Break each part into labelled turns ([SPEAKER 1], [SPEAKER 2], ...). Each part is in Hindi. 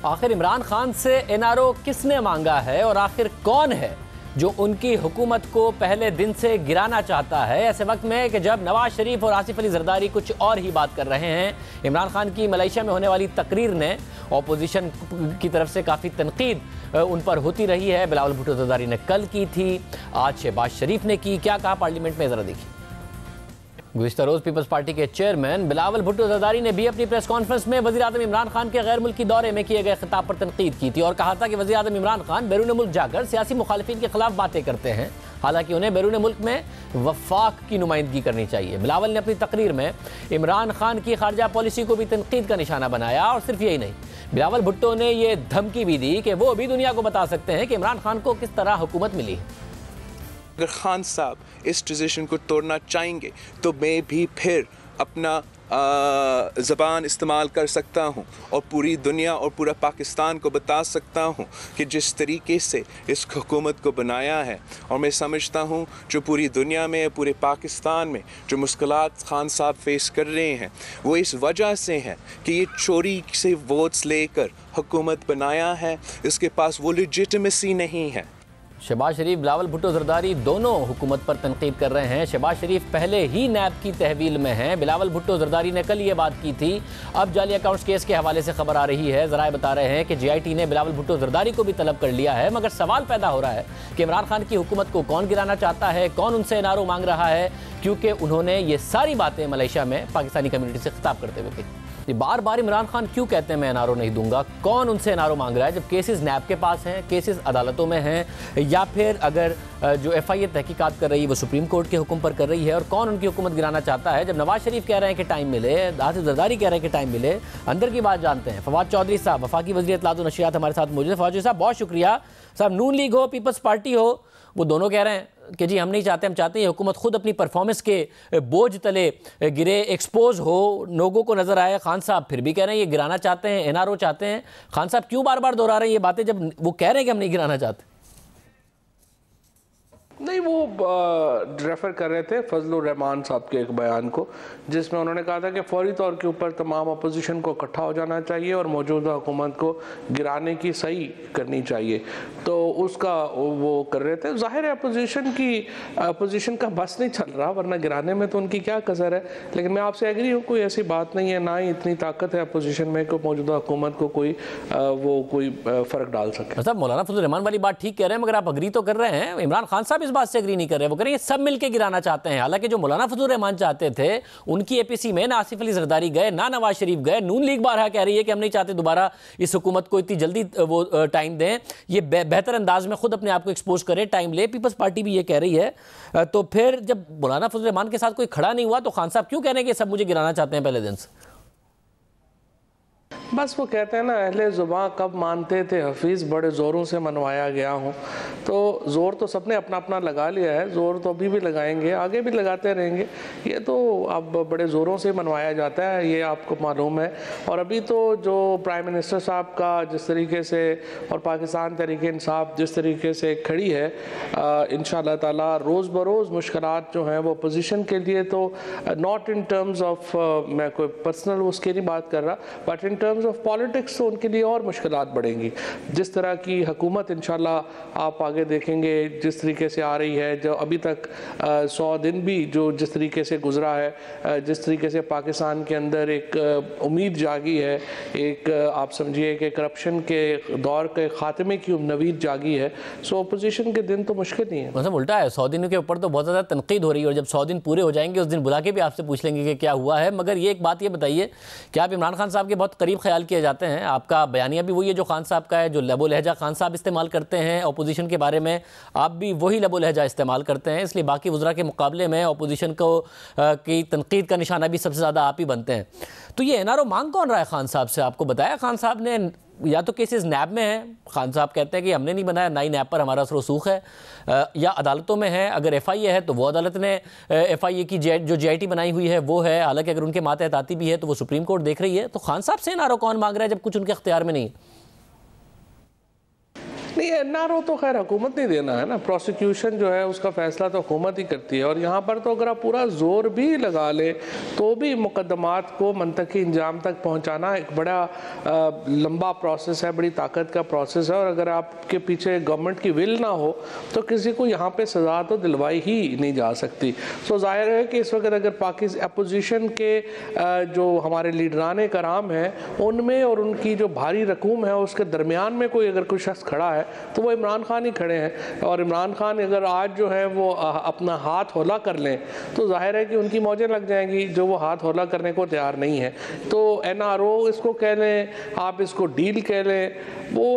[SPEAKER 1] आखिर इमरान खान से एनआरओ किसने मांगा है और आखिर कौन है जो उनकी हुकूमत को पहले दिन से गिराना चाहता है। ऐसे वक्त में कि जब नवाज शरीफ और आसिफ अली जरदारी कुछ और ही बात कर रहे हैं, इमरान खान की मलेशिया में होने वाली तकरीर ने अपोजिशन की तरफ से काफ़ी तनकीद उन पर होती रही है। बिलावल भुट्टो जरदारी ने कल की थी, आज शहबाज शरीफ ने की। क्या कहा पार्लियामेंट में, ज़रा देखिए। गुज़िश्ता रोज़ पीपल्स पार्टी के चेयरमैन बिलावल भुट्टो जरदारी ने भी अपनी प्रेस कॉन्फ्रेंस में वज़ीर-ए-आज़म इमरान खान के गैर मुल्की दौरे में किए गए खिताब पर तनकीद की थी और कहा था कि वज़ीर-ए-आज़म इमरान खान बैरून मुल्क जाकर सियासी मुखालिफिन के खिलाफ बातें करते हैं, हालांकि उन्हें बैरून मुल्क में वफाक की नुमाइंदगी करनी चाहिए। बिलावल ने अपनी तकरीर में इमरान खान की खारजा पॉलिसी को भी तनकीद का निशाना बनाया और सिर्फ यही नहीं, बिलावल भुट्टो ने यह धमकी भी दी कि वो भी दुनिया को बता सकते हैं कि इमरान खान को किस तरह हुकूमत मिली है।
[SPEAKER 2] अगर खान साहब इस ट्रांजिशन को तोड़ना चाहेंगे तो मैं भी फिर अपना ज़बान इस्तेमाल कर सकता हूँ और पूरी दुनिया और पूरा पाकिस्तान को बता सकता हूँ कि जिस तरीके से इस हुकूमत को बनाया है, और मैं समझता हूँ जो पूरी दुनिया में, पूरे पाकिस्तान में जो मुश्किलात खान साहब फेस कर रहे हैं वो इस वजह से हैं कि ये चोरी से वोट्स लेकर हुकूमत बनाया है, इसके पास वो लेजिटिमेसी नहीं है।
[SPEAKER 1] शहबाज शरीफ, बिलावल भुट्टो जरदारी दोनों हुकूमत पर तनकीद कर रहे हैं। शहबाज शरीफ पहले ही नैब की तहवील में हैं। बिलावल भुट्टो जरदारी ने कल ये बात की थी। अब जाली अकाउंट्स केस के हवाले से खबर आ रही है, ज़राए बता रहे हैं कि JIT ने बिलावल भुट्टो जरदारी को भी तलब कर लिया है, मगर सवाल पैदा हो रहा है कि इमरान खान की हुकूमत को कौन गिराना चाहता है, कौन उनसे एनआरओ मांग रहा है, क्योंकि उन्होंने ये सारी बातें मलेशिया में पाकिस्तानी कम्युनिटी से खिताब करते हुए कही। बार बार इमरान खान क्यों कहते हैं मैं एनआरओ नहीं दूंगा, कौन उनसे एनआरओ मांग रहा है, जब केसेस नैब के पास हैं, केसेस अदालतों में हैं, या फिर अगर जो FIA तहकीकात कर रही है वो सुप्रीम कोर्ट के हुक्म पर कर रही है, और कौन उनकी हुकूमत गिराना चाहता है। जब नवाज शरीफ कह रहे हैं कि टाइम मिले, आसिफ जरदारी कह रहे हैं कि टाइम मिले, अंदर की बात जानते हैं। फवाद चौधरी साहब, वफाकी वज़ीर इत्तलात व नशरियात हमारे साथ मौजूद है। फवाद साहब बहुत शुक्रिया। साहब, नून लीग हो, पीपल्स पार्टी हो, वो दोनों कह रहे हैं कि जी हम नहीं चाहते, हम चाहते हैं हुकूमत खुद अपनी परफॉर्मेंस के बोझ तले गिरे, एक्सपोज हो, लोगों को नजर आए। खान साहब फिर भी कह रहे हैं ये गिराना चाहते हैं, एनआरओ चाहते हैं। खान साहब क्यों बार बार दोहरा रहे हैं ये बातें जब वो कह रहे हैं कि हम नहीं गिराना चाहते?
[SPEAKER 3] नहीं, वो रेफ़र कर रहे थे फजलुर रहमान साहब के एक बयान को, जिसमें उन्होंने कहा था कि फौरी तौर के ऊपर तमाम अपोजिशन को इकट्ठा हो जाना चाहिए और मौजूदा हुकूमत को गिराने की सही करनी चाहिए, तो उसका वो कर रहे थे। ज़ाहिर है अपोजिशन का बस नहीं चल रहा, वरना गिराने में तो उनकी क्या कसर है। लेकिन मैं आपसे एग्री हूँ, कोई ऐसी बात नहीं है, ना ही इतनी ताकत है अपोजिशन में कि मौजूदा हुकूमत को कोई फ़र्क डाल सके।
[SPEAKER 1] मतलब मौलाना फजलुर रहमान वाली बात ठीक कह रहे हैं, मगर आप अग्री तो कर रहे हैं, इमरान खान साहब इस बात से एग्री नहीं कर रहे। वो कह रहे हैं सब मिलके गिराना चाहते हैं। हालांकि जो मौलाना फजलुर रहमान चाहते थे उनकी APC में ना आसिफ अली जरदारी गए, ना नवाज शरीफ गए। नून लीग बारहा कह रही है कि हम नहीं चाहते दोबारा इस हुकूमत को इतनी जल्दी वो टाइम दें, ये बेहतर अंदाज में खुद अपने आप को एक्सपोज करे, टाइम ले। पीपल्स पार्टी भी ये कह रही है। तो फिर जब मौलाना फजलुर रहमान के साथ कोई खड़ा नहीं हुआ तो खान साहब क्यों कह रहे हैं कि सब मुझे गिराना चाहते हैं पहले दिन से?
[SPEAKER 3] बस वो कहते हैं ना, अहले ज़ुबां कब मानते थे हफीज़, बड़े ज़ोरों से मनवाया गया हूँ। तो ज़ोर तो सबने अपना अपना लगा लिया है, ज़ोर तो अभी भी लगाएंगे, आगे भी लगाते रहेंगे। ये तो अब बड़े ज़ोरों से मनवाया जाता है, ये आपको मालूम है। और अभी तो जो प्राइम मिनिस्टर साहब का जिस तरीके से और पाकिस्तान तहरीक इंसाफ जिस तरीके से खड़ी है, इंशाअल्लाह ताला रोज़ बरोज़ मुश्किलात जो हैं वो अपोजिशन के लिए, तो नॉट इन टर्म्स ऑफ मैं कोई पर्सनल उसकी नहीं बात कर रहा, but in terms of politics तो उनके लिए और मुश्किलात बढ़ेंगी। जिस तरह की हुकूमत इंशाल्लाह आप आगे देखेंगे जिस तरीके से आ रही है, जो अभी तक 100 दिन भी जो जिस तरीके से गुजरा है, जिस तरीके से पाकिस्तान के अंदर एक उम्मीद जागी है, एक आप समझिए कि करप्शन के दौर के ख़ात्मे की नवीद जागी है। सो अपोजिशन के दिन तो मुश्किल नहीं है।
[SPEAKER 1] मतलब उल्टा है, 100 दिन के ऊपर तो बहुत ज़्यादा तनकीद हो रही है, और जब 100 दिन पूरे हो जाएंगे उस दिन बुला के भी आपसे पूछ लेंगे कि क्या हुआ है। मगर ये एक बात ये बताइए कि आप इमरान खान साहब के बहुत करीब ख्याल किए जाते हैं, आपका बयानिया भी वही है जो खान साहब का है, जो लबो लहजा खान साहब इस्तेमाल करते हैं अपोजिशन के बारे में, आप भी वही लबो लहजा इस्तेमाल करते हैं, इसलिए बाकी वज़रा के मुकाबले में अपोजिशन को की तनकीद का निशाना भी सबसे ज़्यादा आप ही बनते हैं। तो ये एनआरओ मांग कौन रहा है खान साहब से? आपको बताया खान साहब ने, या तो केसेस नैब में है, खान साहब कहते हैं कि हमने नहीं बनाया, ना ही नैब पर हमारा असर रसूख है, या अदालतों में है। अगर FIA है तो वो अदालत ने FIA की जो JIT बनाई हुई है वो है, हालांकि अगर उनके मातहताती भी है तो वो सुप्रीम कोर्ट देख रही है। तो खान साहब से एनआरओ कौन मांग रहा है जब कुछ उनके अख्तियार में नहीं है?
[SPEAKER 3] नहीं, एनआरओ तो खैर हुकूमत नहीं देना है ना, प्रोसिक्यूशन जो है उसका फैसला तो हुकूमत ही करती है। और यहाँ पर तो अगर आप पूरा जोर भी लगा ले तो भी मुकदमात को मंतकी इंजाम तक पहुँचाना एक बड़ा लंबा प्रोसेस है, बड़ी ताकत का प्रोसेस है। और अगर आपके पीछे गवर्नमेंट की विल ना हो तो किसी को यहाँ पे सज़ा तो दिलवाई ही नहीं जा सकती। सो जाहिर है कि इस वक्त अगर पाकिस्तान अपोजिशन के जो हमारे लीडरान कराम हैं उनमें और उनकी जो भारी रकूम है उसके दरमियान में कोई अगर कोई शख्स खड़ा है तो वो इमरान खान ही खड़े हैं। और इमरान खान अगर आज जो है वो अपना हाथ हौला कर लें तो जाहिर है कि उनकी मौजें लग जाएंगी, जो वो हाथ हौला करने को तैयार नहीं है। तो एनआरओ इसको कह लें, आप इसको डील कह लें, वो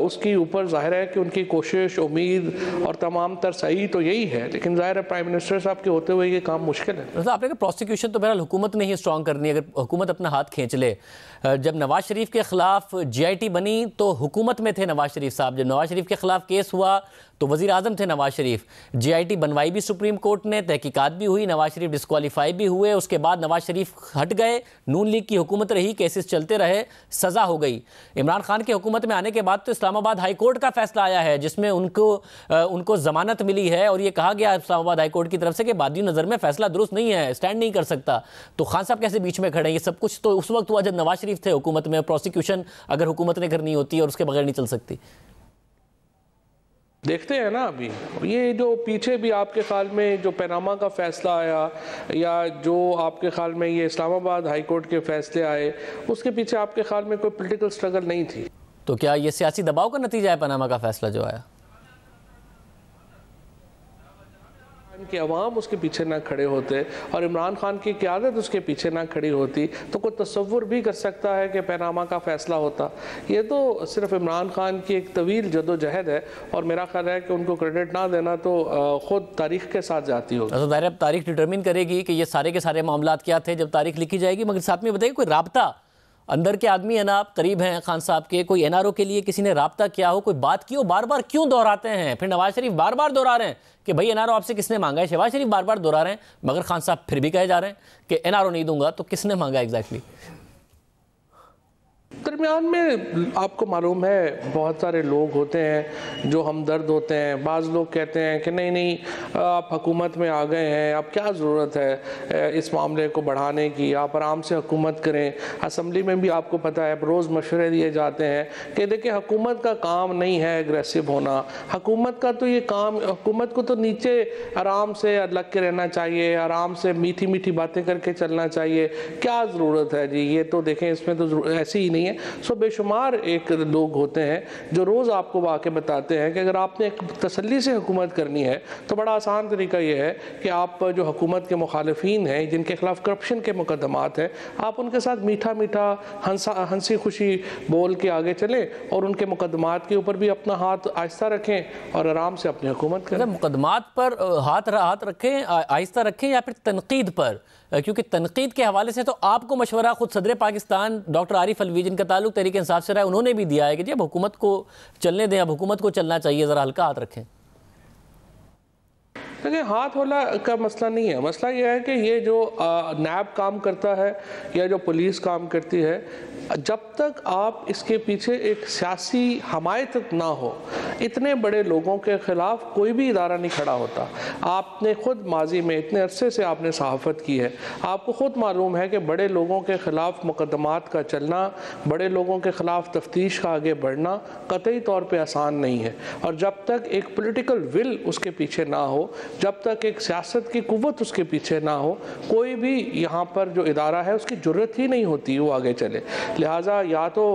[SPEAKER 3] उसकी ऊपर जाहिर है कि उनकी कोशिश, उम्मीद और तमाम तर सही तो यही है। लेकिन जाहिर है प्राइम मिनिस्टर साहब के होते हुए ये काम मुश्किल है।
[SPEAKER 1] मतलब आपने कहा प्रोसिक्यूशन तो बहरहाल हुकूमत ने ही स्ट्रॉन्ग करनी है। अगर हुकूमत अपना हाथ खींच ले, जब नवाज शरीफ के खिलाफ जीआईटी बनी तो हुकूमत में थे नवाज शरीफ साहब, जब नवाज शरीफ के खिलाफ केस हुआ तो वज़ीर आज़म थे नवाज शरीफ, जीआईटी बनवाई भी सुप्रीम कोर्ट ने, तहकीकात भी हुई, नवाज शरीफ डिस्क्वालीफाई भी हुए, उसके बाद नवाज शरीफ हट गए, नून लीग की हुकूमत रही, केसेस चलते रहे, सज़ा हो गई। इमरान खान की हुकूमत में आने के बाद तो इस्लामाबाद हाई कोर्ट का फैसला आया है जिसमें उनको ज़मानत मिली है और ये कहा गया इस्लामाबाद हाई कोर्ट की तरफ से कि बादी नज़र में फैसला दुरुस्त नहीं है, स्टैंड नहीं कर सकता। तो खान साहब कैसे बीच में खड़े हैं? ये सब कुछ तो उस वक्त हुआ जब नवाज शरीफ थे हुकूमत में। प्रोसिक्यूशन अगर हुकूमत ने करनी होती और उसके बगैर नहीं चल सकती।
[SPEAKER 3] देखते हैं ना अभी ये जो पीछे भी आपके ख्याल में जो पैनामा का फ़ैसला आया या जो आपके ख्याल में ये इस्लामाबाद हाई कोर्ट के फैसले आए, उसके पीछे आपके ख्याल में कोई पॉलिटिकल स्ट्रगल नहीं थी? तो
[SPEAKER 1] क्या ये सियासी दबाव का नतीजा है पैनामा का फैसला जो आया?
[SPEAKER 3] कि अवाम उसके पीछे ना खड़े होते और इमरान खान की क़यादत उसके पीछे ना खड़ी होती तो कोई तसव्वुर भी कर सकता है कि पैनामा का फ़ैसला होता। ये तो सिर्फ इमरान खान की एक तवील जदोजहद है और मेरा ख्याल है कि उनको क्रेडिट ना देना तो ख़ुद तारीख़ के साथ जाती होगी।
[SPEAKER 1] तो ज़ाहिर है तारीख़ डिटरमिन करेगी कि ये सारे के सारे मामलात क्या थे जब तारीख़ लिखी जाएगी। मगर साथ में बताइए कोई राब्ता, अंदर के आदमी है ना, आप करीब हैं खान साहब के, कोई एनआरओ के लिए किसी ने राब्ता किया हो, कोई बात की हो? बार बार क्यों दोहराते हैं? फिर नवाज शरीफ बार बार दोहरा रहे हैं कि भाई एनआरओ आपसे किसने मांगा है। शहबाज शरीफ बार बार दोहरा रहे हैं मगर खान साहब फिर भी कहे जा रहे हैं कि एनआरओ नहीं दूंगा। तो किसने मांगा एग्जैक्टली?
[SPEAKER 3] दरमियान में आपको मालूम है बहुत सारे लोग होते हैं जो हमदर्द होते हैं। बाज़ लोग कहते हैं कि नहीं नहीं आप हुकूमत में आ गए हैं, अब क्या ज़रूरत है इस मामले को बढ़ाने की, आप आराम से हुकूमत करें। असम्बली में भी आपको पता है रोज़ मशवरे दिए जाते हैं कि देखिए हुकूमत का काम नहीं है एग्रेसिव होना, हुकूमत का तो ये काम, हुकूमत को तो नीचे आराम से लग के रहना चाहिए, आराम से मीठी मीठी बातें करके चलना चाहिए। क्या ज़रूरत है जी? ये तो देखें इसमें तो ऐसी ही नहीं है। सो बेशुमार एक लोग होते हैं जो रोज़ आपको आके बताते हैं कि अगर आपने एक तसल्ली से हुकूमत करनी है तो बड़ा आसान तरीका ये है कि आप जो हुकूमत के मुखालिफिन हैं, जिनके खिलाफ करप्शन के मुकदमात हैं, आप उनके साथ मीठा मीठा हंसी खुशी बोल के आगे चलें और उनके मुकदमात के ऊपर भी अपना हाथ आहिस्ता रखें और आराम से अपनी हुकूमत करें।
[SPEAKER 1] मुकदमात पर हाथ रखें, आहिस्ता रखें या फिर तनकीद पर? क्योंकि तनकीद के हवाले से तो आपको मशवरा खुद सदर पाकिस्तान डॉक्टर आरिफ अलवी जिनका ताल्लुक तहरीक इंसाफ से रहा है, उन्होंने भी दिया है कि जब हुकूमत को चलने दें, अब हुकूमत को चलना चाहिए, ज़रा हल्का हाथ रखें।
[SPEAKER 3] देखिए हाथ होला का मसला नहीं है, मसला यह है कि ये जो नैब काम करता है या जो पुलिस काम करती है, जब तक आप इसके पीछे एक सियासी हमायत ना हो, इतने बड़े लोगों के ख़िलाफ़ कोई भी इदारा नहीं खड़ा होता। आपने ख़ुद माजी में इतने अरसे से आपने सहाफ़त की है, आपको ख़ुद मालूम है कि बड़े लोगों के ख़िलाफ़ मुकदमात का चलना, बड़े लोगों के ख़िलाफ़ तफ्तीश का आगे बढ़ना कतई तौर पे आसान नहीं है। और जब तक एक पॉलिटिकल विल उसके पीछे ना हो, जब तक एक सियासत की कुव्वत उसके पीछे ना हो, कोई भी यहाँ पर जो इदारा है उसकी ज़रूरत ही नहीं होती वो आगे चले। लिहाजा या तो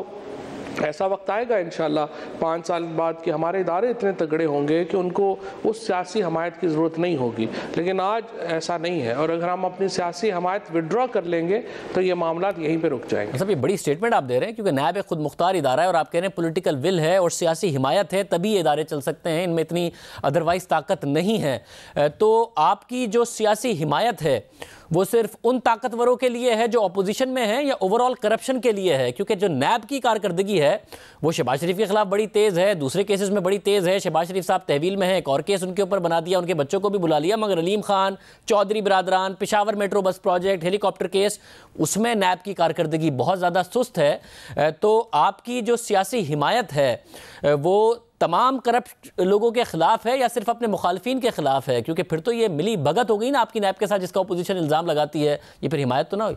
[SPEAKER 3] ऐसा वक्त आएगा इंशाल्लाह 5 साल बाद कि हमारे इदारे इतने तगड़े होंगे कि उनको उस सियासी हमायत की ज़रूरत नहीं होगी, लेकिन आज ऐसा नहीं है। और अगर हम अपनी सियासी हमायत विड्रॉ कर लेंगे तो ये मामला यहीं पे रुक जाएंगे।
[SPEAKER 1] मतलब ये बड़ी स्टेटमेंट आप दे रहे हैं क्योंकि नैब एक खुद मुख्तार इदारा है और आप कह रहे हैं पॉलिटिकल विल है और सियासी हिमायत है तभी ये इदारे चल सकते हैं, इनमें इतनी अदरवाइज़ ताकत नहीं है। तो आपकी जो सियासी हिमायत है वो सिर्फ उन ताकतवरों के लिए है जो अपोजिशन में है या ओवरऑल करप्शन के लिए है? क्योंकि जो नैब की कारकर्दगी है वो शहबाज शरीफ के खिलाफ बड़ी तेज़ है, दूसरे केसेस में बड़ी तेज़ है। शहबाज शरीफ साहब तहवील में है, एक और केस उनके ऊपर बना दिया, उनके बच्चों को भी बुला लिया, मगर अलीम खान, चौधरी बिरादरान, Peshawar metro bus project, helicopter case, उसमें नैब की कारकर्दगी बहुत ज़्यादा सुस्त है। तो आपकी जो सियासी हिमायत है वो तमाम करप्ट लोगों के खिलाफ है या सिर्फ अपने मुखालफिन के खिलाफ है? क्योंकि फिर तो ये मिली भगत हो गई ना आपकी नैब के साथ, जिसका अपोजिशन इल्ज़ाम लगाती है, ये फिर हिमायत तो ना हुई?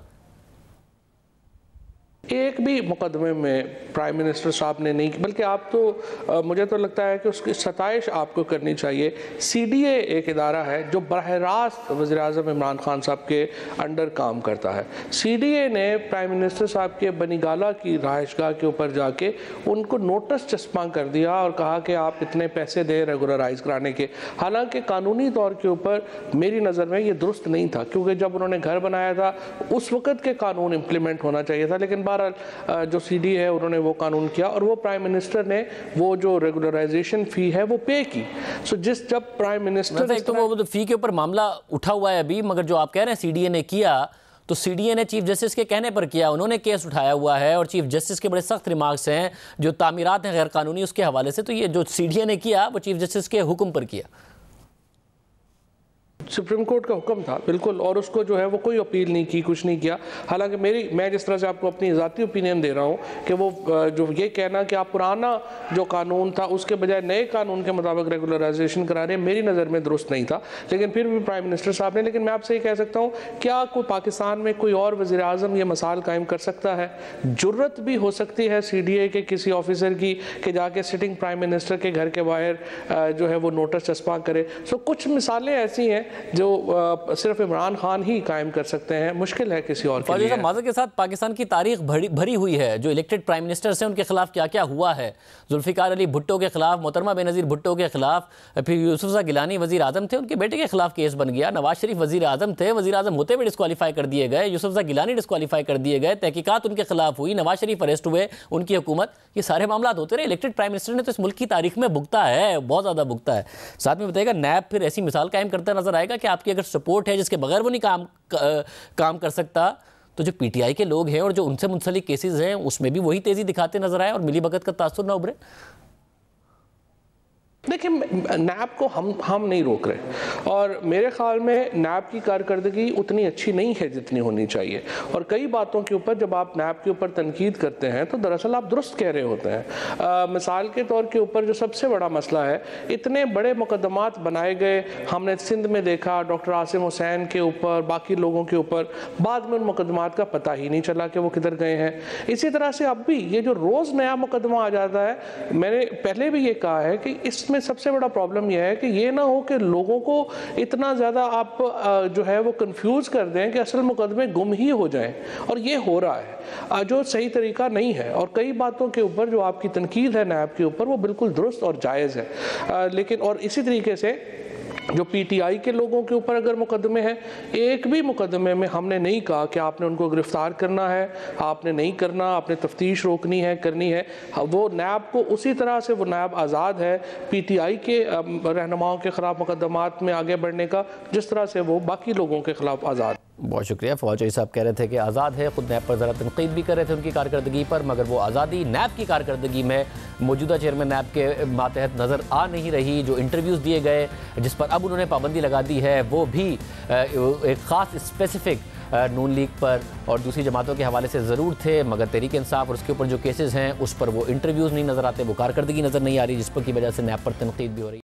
[SPEAKER 3] एक भी मुकदमे में प्राइम मिनिस्टर साहब ने नहीं, बल्कि आप तो मुझे तो लगता है कि उसकी सताइश आपको करनी चाहिए। CDA एक इदारा है जो बरह रास्त वज़ीर-ए-आज़म इमरान खान साहब के अंडर काम करता है। CDA ने प्राइम मिनिस्टर साहब के बनीगाला की रहायशगाह के ऊपर जाके उनको नोटिस चस्पा कर दिया और कहा कि आप इतने पैसे दें रेगुलराइज कराने के। हालांकि कानूनी तौर के ऊपर मेरी नज़र में ये दुरुस्त नहीं था, क्योंकि जब उन्होंने घर बनाया था उस वक़्त के कानून इम्प्लीमेंट होना चाहिए था, लेकिन जो CDA है उन्होंने वो कानून किया और वो प्राइम मिनिस्टर ने वो जो रेगुलराइजेशन फ़ी है वो पे की। सो जब प्राइम मिनिस्टर
[SPEAKER 1] तो वो फ़ी के ऊपर मामला उठा हुआ है अभी, मगर जो आप कह रहे हैं CDA ने किया, तो CDA ने चीफ जस्टिस के कहने पर किया, उन्होंने केस उठाया हुआ है और चीफ जस्टिस के बड़े सख्त रिमार्क्स हैं जो तामीरात हैं गैर कानूनी उसके हवाले से। तो ये जो CDA ने किया वो चीफ जस्टिस के हुक्म पर किया,
[SPEAKER 3] सुप्रीम कोर्ट का हुक्म था बिल्कुल, और उसको जो है वो कोई अपील नहीं की, कुछ नहीं किया। हालांकि मैं जिस तरह से आपको अपनी ज़ाती ओपिनियन दे रहा हूँ कि वो जो ये कहना कि आप पुराना जो कानून था उसके बजाय नए कानून के मुताबिक रेगुलराइजेशन करा रहे हैं, मेरी नज़र में दुरुस्त नहीं था। लेकिन फिर भी प्राइम मिनिस्टर साहब ने, लेकिन मैं आपसे ये कह सकता हूँ, क्या कोई पाकिस्तान में कोई और वज़ीर आज़म ये मसाल कायम कर सकता है? जुर्रत भी हो सकती है CDA के किसी ऑफिसर की कि जाके सिटिंग प्राइम मिनिस्टर के घर के बाहर जो है वो नोटिस चस्पा करे। सो कुछ मिसालें ऐसी हैं जो सिर्फ इमरान खान ही कायम कर सकते हैं, मुश्किल है किसी और के लिए।
[SPEAKER 1] माज़र के साथ पाकिस्तान की तारीख भरी हुई है, जो इलेक्टेड प्राइम मिनिस्टर्स हैं उनके खिलाफ क्या क्या हुआ है। जुल्फ़िकार अली भुट्टो के खिलाफ, मोहतरमा बेनज़ीर भुट्टो के खिलाफ, फिर यूसुफ़ गिलानी वज़ीर आज़म थे, उनके बेटे के खिलाफ केस बन गया। नवाज शरीफ वज़ीर आज़म थे, वज़ीर आज़म होते हुए डिस्क्वालीफाई कर दिए गए। यूसुफ़ गिलानी डिस्क्वालीफाई कर दिए गए, तहकीकात उनके खिलाफ हुई, नवाज शरीफ अरेस्ट हुए, उनकी हुकूमत, ये सारे मामला होते रहे। इलेक्टेड प्राइम मिनिस्टर ने तो इस मुल्क की तारीख में भुगता है, बहुत ज़्यादा भुगता है। साथ में बताइएगा, नैब फिर ऐसी मिसाल कायम करता नजर आएगा कि आपकी अगर सपोर्ट है जिसके बगैर वो नहीं काम कर सकता, तो जो PTI के लोग हैं और जो उनसे मुंसलिक केसेस हैं उसमें भी वही तेजी दिखाते नजर आए और मिली भगत का तासुर ना उभरे।
[SPEAKER 3] देखिए, नैब को हम नहीं रोक रहे, और मेरे ख्याल में नैब की कारकर्दगी उतनी अच्छी नहीं है जितनी होनी चाहिए। और कई बातों के ऊपर जब आप नैब के ऊपर तनकीद करते हैं तो दरअसल आप दुरुस्त कह रहे होते हैं। मिसाल के तौर के ऊपर जो सबसे बड़ा मसला है, इतने बड़े मुकदमात बनाए गए, हमने सिंध में देखा डॉक्टर आसिम हुसैन के ऊपर, बाकी लोगों के ऊपर, बाद में उन मुकदमात का पता ही नहीं चला कि वो किधर गए हैं। इसी तरह से अब भी ये जो रोज़ नया मुकदमा आ जाता है, मैंने पहले भी ये कहा है कि इसमें सबसे बड़ा प्रॉब्लम यह है कि ये ना हो कि लोगों को इतना ज़्यादा आप जो है वो कंफ्यूज कर दें कि असल मुकदमे गुम ही हो जाएं, और ये हो रहा है जो सही तरीका नहीं है। और कई बातों के ऊपर जो आपकी तनकीद है नैब के ऊपर वो बिल्कुल दुरुस्त और जायज़ है, लेकिन और इसी तरीके से जो PTI के लोगों के ऊपर अगर मुकदमे हैं, एक भी मुकदमे में हमने नहीं कहा कि आपने उनको गिरफ्तार करना है, आपने नहीं करना, आपने तफ्तीश रोकनी है, करनी है। वो नैब को उसी तरह से वो नैब आज़ाद है PTI के रहनुमाओं के ख़िलाफ़ मुकदमात में आगे बढ़ने का, जिस तरह से वो बाकी लोगों के ख़िलाफ़ आज़ाद।
[SPEAKER 1] बहुत शुक्रिया। फवाद चौधरी साहब कह रहे थे कि आज़ाद है, खुद नैब पर ज़रा तनकीद भी कर रहे थे उनकी कारकर्दगी पर, मगर वो आज़ादी नैब की कारकर्दगी में मौजूदा चेयरमैन नैब के मातहत नज़र आ नहीं रही। जो इंटरव्यूज़ दिए गए जिस पर अब उन्होंने पाबंदी लगा दी है, वो भी एक ख़ास स्पेसिफिक नून लीग पर और दूसरी जमातों के हवाले से ज़रूर थे, मगर तहरीक इंसाफ और उसके ऊपर जो केसेस हैं उस पर वो इंटरव्यूज़ नहीं नज़र आते, वो कारकर्दगी नज़र नहीं आ रही, जिस पर की वजह से नैब पर तनकीद भी हो रही है।